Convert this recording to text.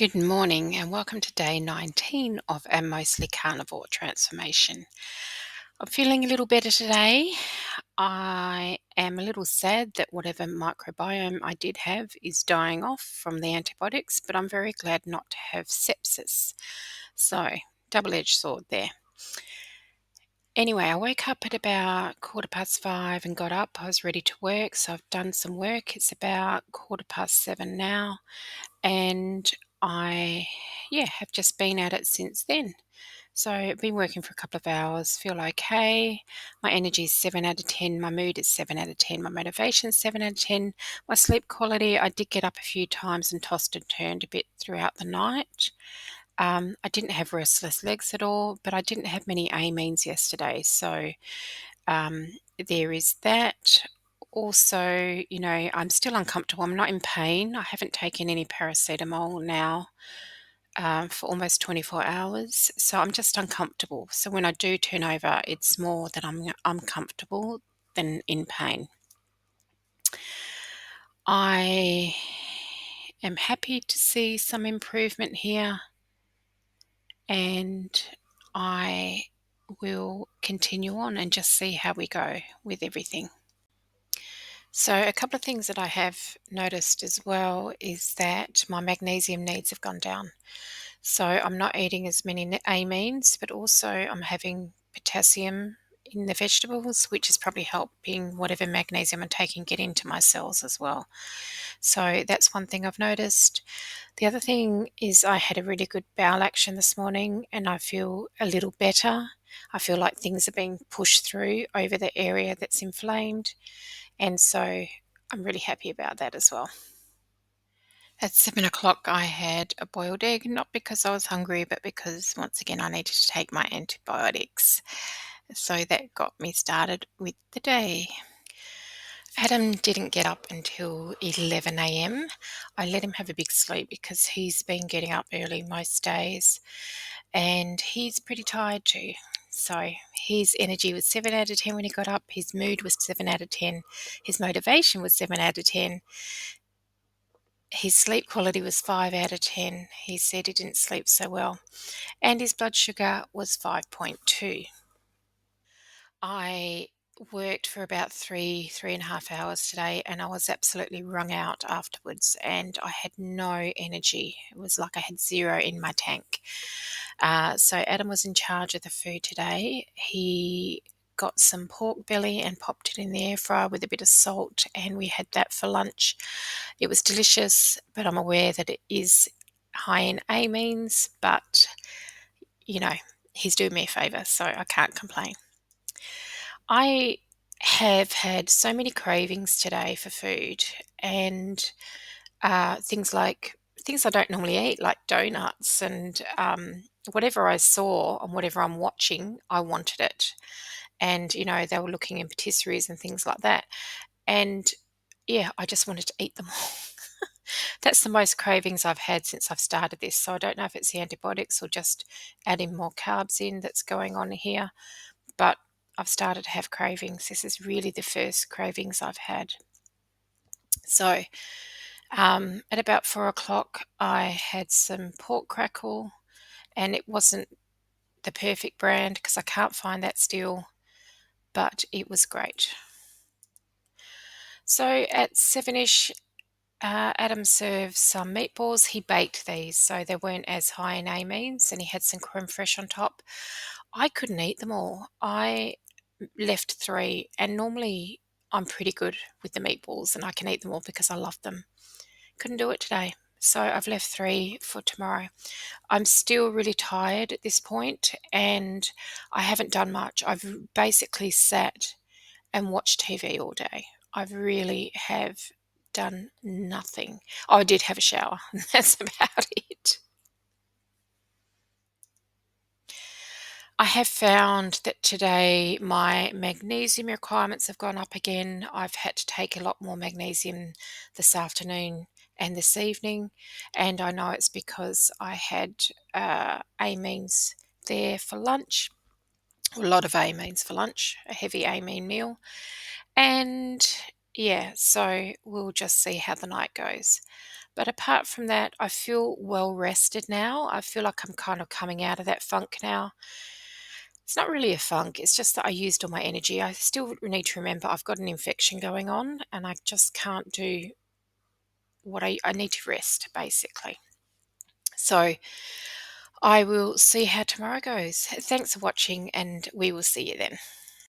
Good morning and welcome to day 19 of our mostly carnivore transformation. I'm feeling a little better today. I am a little sad that whatever microbiome I did have is dying off from the antibiotics, but I'm very glad not to have sepsis. So, double-edged sword there. Anyway, I woke up at about 5:15 and got up. I was ready to work, so I've done some work. It's about 7:15 now, and I, have just been at it since then. So I've been working for a couple of hours, feel okay. My energy is 7 out of 10. My mood is 7 out of 10. My motivation is 7 out of 10. My sleep quality, I did get up a few times and tossed and turned a bit throughout the night. I didn't have restless legs at all, but I didn't have many amines yesterday. So um, there is that. Also, I'm still uncomfortable. I'm not in pain. I haven't taken any paracetamol now for almost 24 hours. So I'm just uncomfortable. So when I do turn over, it's more that I'm comfortable than in pain. I am happy to see some improvement here, and I will continue on and just see how we go with everything. So a couple of things that I have noticed as well is that my magnesium needs have gone down. So I'm not eating as many amines, but also I'm having potassium in the vegetables, which is probably helping whatever magnesium I'm taking get into my cells as well. So that's one thing I've noticed. The other thing is I had a really good bowel action this morning and I feel a little better. I feel like things are being pushed through over the area that's inflamed. And so I'm really happy about that as well. At 7 o'clock, I had a boiled egg, not because I was hungry, but because once again I needed to take my antibiotics. So that got me started with the day. Adam didn't get up until 11 a.m. I let him have a big sleep because he's been getting up early most days and he's pretty tired too. So his energy was 7 out of 10 when he got up, his mood was 7 out of 10, his motivation was 7 out of 10, his sleep quality was 5 out of 10. He said he didn't sleep so well, and his blood sugar was 5.2. I worked for about 3.5 hours today, and I was absolutely wrung out afterwards, and I had no energy. It was like I had zero in my tank. So Adam was in charge of the food today. He got some pork belly and popped it in the air fryer with a bit of salt, and we had that for lunch. It was delicious, but I'm aware that it is high in amines, but he's doing me a favour, so I can't complain. I have had so many cravings today for food, and things I don't normally eat, like donuts and whatever I saw and whatever I'm watching, I wanted it. And they were looking in patisseries and things like that, and I just wanted to eat them all. That's the most cravings I've had since I've started this. So I don't know if it's the antibiotics or just adding more carbs in that's going on here, but I've started to have cravings. This is really the first cravings I've had. So at about 4 o'clock, I had some pork crackle, and it wasn't the perfect brand because I can't find that still, but it was great. So at 7ish, Adam served some meatballs. He baked these, so they weren't as high in amines, and he had some creme fraiche on top. I couldn't eat them all. I left 3, and normally I'm pretty good with the meatballs, and I can eat them all because I love them. Couldn't do it today, so I've left 3 for tomorrow. I'm still really tired at this point, and I haven't done much. I've basically sat and watched TV all day. I really have done nothing. Oh, I did have a shower. That's about it. I have found that today my magnesium requirements have gone up again. I've had to take a lot more magnesium this afternoon and this evening, and I know it's because I had amines there for lunch, a lot of amines for lunch, a heavy amine meal, and so we'll just see how the night goes. But apart from that, I feel well rested now. I feel like I'm kind of coming out of that funk now. It's not really a funk, it's just that I used all my energy. I still need to remember I've got an infection going on and I just can't do what I need to rest, basically. So I will see how tomorrow goes. Thanks for watching, and we will see you then.